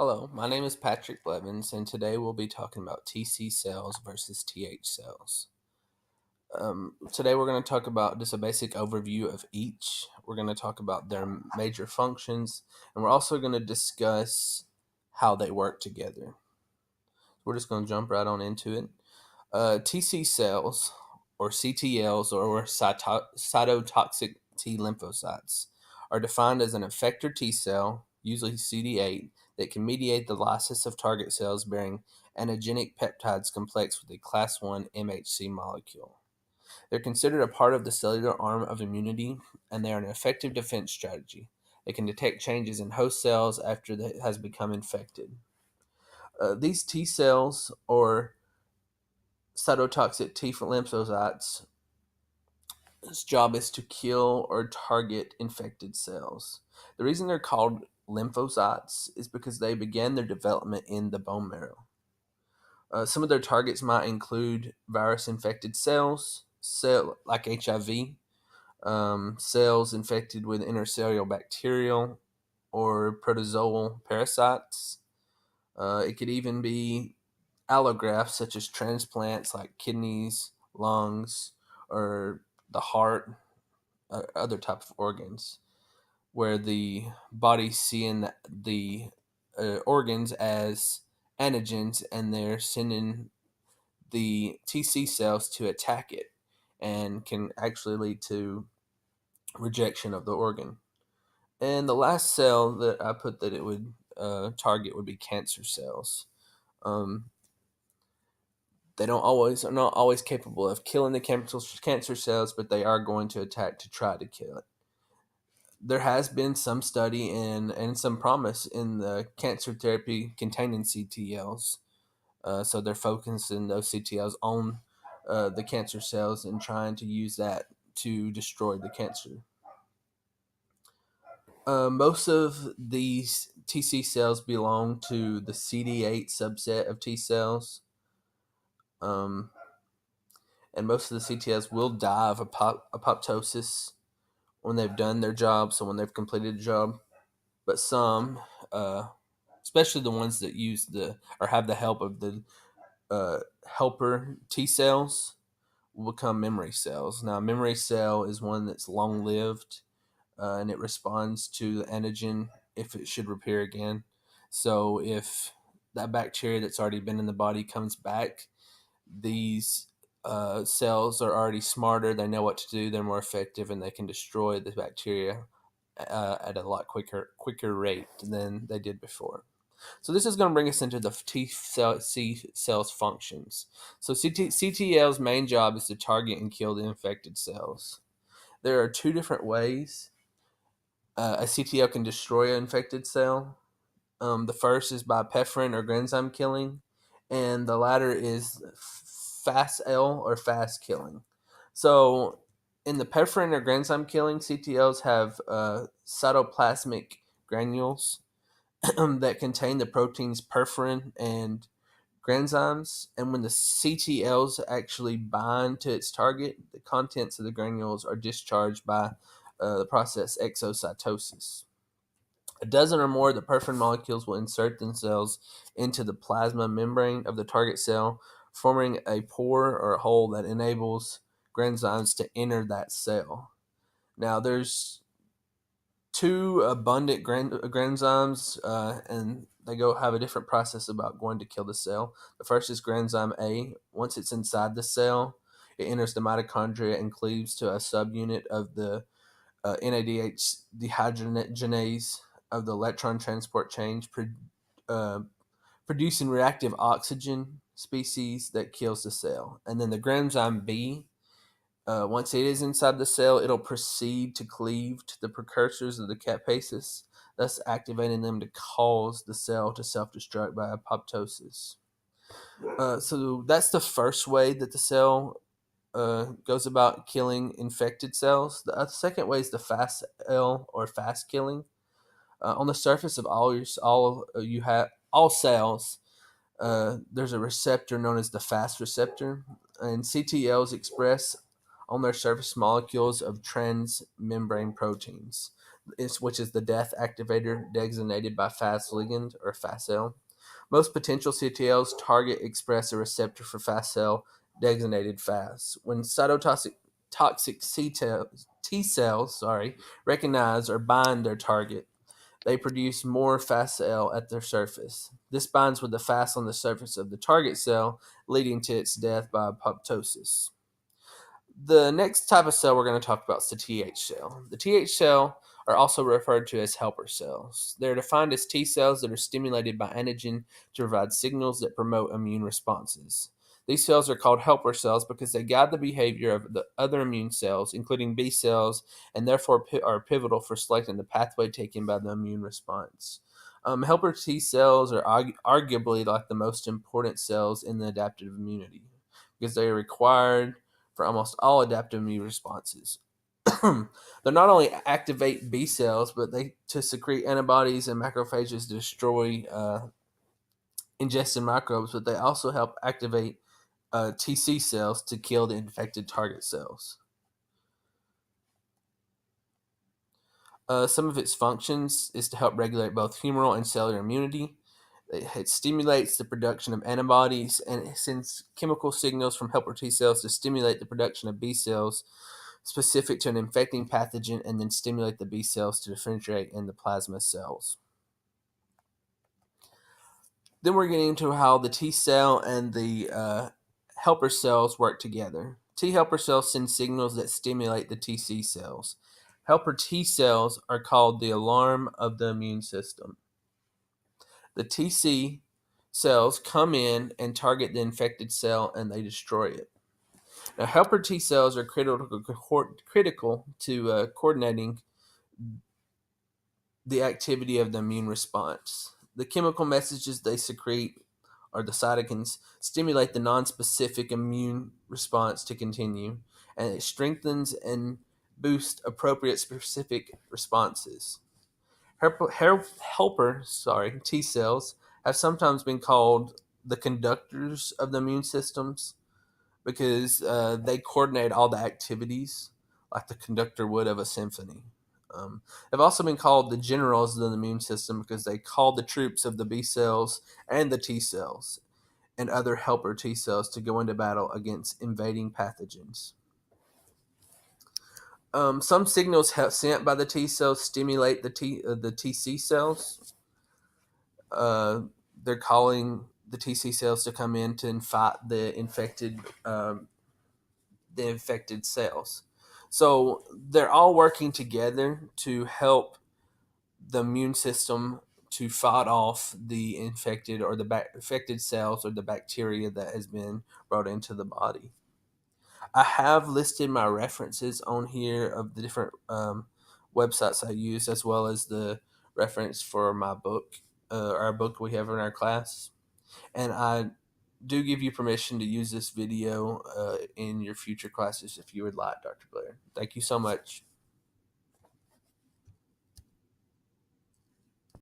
Hello, my name is Patrick Blevins, and today we'll be talking about TC cells versus TH cells. Today we're going to talk about just a basic overview of each. We're going to talk about their major functions, and we're also going to discuss how they work together. We're just going to jump right on into it. TC cells, or CTLs, or cytotoxic T lymphocytes, are defined as an effector T cell, usually CD8, that can mediate the lysis of target cells bearing antigenic peptides complex with a class 1 MHC molecule. They're considered a part of the cellular arm of immunity, and they are an effective defense strategy. They can detect changes in host cells after it has become infected. These T cells, or cytotoxic T lymphocytes, its job is to kill or target infected cells. The reason they're called lymphocytes is because they began their development in the bone marrow. Some of their targets might include virus infected cells, like HIV, cells infected with intercellular bacterial or protozoal parasites. It could even be allografts, such as transplants like kidneys, lungs, or the heart, other type of organs, where the body's seeing the organs as antigens, and they're sending the TC cells to attack it, and can actually lead to rejection of the organ. And the last cell that I put that it would target would be cancer cells. Um, they don't always are not always capable of killing the cancer cells, but they are going to attack to try to kill it. There has been some study and some promise in the cancer therapy containing CTLs. So they're focusing those CTLs on the cancer cells and trying to use that to destroy the cancer. Most of these TC cells belong to the CD8 subset of T cells. Um, and most of the CTLs will die of apoptosis when they've done their job, so when they've completed the job. But some, uh, especially the ones that use the or have the help of the helper T cells, will become memory cells. Now, a memory cell is one that's long lived, and it responds to the antigen if it should repair again. So, if that bacteria that's already been in the body comes back, these cells are already smarter. They know what to do. They're more effective, and they can destroy the bacteria at a lot quicker rate than they did before. So this is going to bring us into the C cells functions. So CTL's main job is to target and kill the infected cells. There are two different ways a CTL can destroy an infected cell. The first is by penetrant or granzyme killing, and the latter is fast L or fast killing. So in the penetrant or granzyme killing, CTLs have cytoplasmic granules that contain the proteins perforin and granzymes. And when the CTLs actually bind to its target, the contents of the granules are discharged by the process exocytosis. A dozen or more of the perforin molecules will insert themselves into the plasma membrane of the target cell, forming a pore or a hole that enables granzymes to enter that cell. Now, there's two abundant granzymes, and they go have a different process about going to kill the cell. The first is granzyme A. Once it's inside the cell, it enters the mitochondria and cleaves to a subunit of the NADH dehydrogenase of the electron transport chain, uh, producing reactive oxygen species that kills the cell. And then the granzyme B, once it is inside the cell, it'll proceed to cleave to the precursors of the capaces, thus activating them to cause the cell to self-destruct by apoptosis. So that's the first way that the cell goes about killing infected cells. The second way is the fast L or fast killing. On the surface of all cells, there's a receptor known as the fast receptor, and CTLs express on their surface molecules of transmembrane proteins. which is the death activator designated by Fas ligand or FASL. Most potential CTLs target, express a receptor for FASL designated Fas. When cytotoxic T cells recognize or bind their target, they produce more FASL at their surface. This binds with the Fas on the surface of the target cell, leading to its death by apoptosis. The next type of cell we're going to talk about is the Th cell. The Th cell are also referred to as helper cells. They're defined as T cells that are stimulated by antigen to provide signals that promote immune responses. These cells are called helper cells because they guide the behavior of the other immune cells, including B cells, and therefore are pivotal for selecting the pathway taken by the immune response. Helper T cells are arguably like the most important cells in the adaptive immunity because they are required for almost all adaptive immune responses. They not only activate B cells, but they to secrete antibodies and macrophages to destroy ingested microbes, but they also help activate TC cells to kill the infected target cells. Some of its functions is to help regulate both humoral and cellular immunity. It stimulates the production of antibodies and it sends chemical signals from helper T cells to stimulate the production of B cells specific to an infecting pathogen and then stimulate the B cells to differentiate in the plasma cells. Then we're getting into how the T cell and the helper cells work together. T helper cells send signals that stimulate the TC cells. Helper T cells are called the alarm of the immune system. The TC cells come in and target the infected cell and they destroy it. Now, helper T cells are critical to coordinating the activity of the immune response. The chemical messages they secrete, or the cytokines, stimulate the nonspecific immune response to continue, and it strengthens and boosts appropriate specific responses. Helper T cells have sometimes been called the conductors of the immune systems because they coordinate all the activities like the conductor would of a symphony. They've also been called the generals of the immune system because they call the troops of the B cells and the T cells and other helper T cells to go into battle against invading pathogens. Some signals sent by the T cells stimulate the TC cells. They're calling the TC cells to come in to fight the infected cells. So they're all working together to help the immune system to fight off the infected or the infected cells or the bacteria that has been brought into the body. I have listed my references on here of the different websites I use, as well as the reference for my book, our book we have in our class. And I do give you permission to use this video in your future classes if you would like, Dr. Blair. Thank you so much.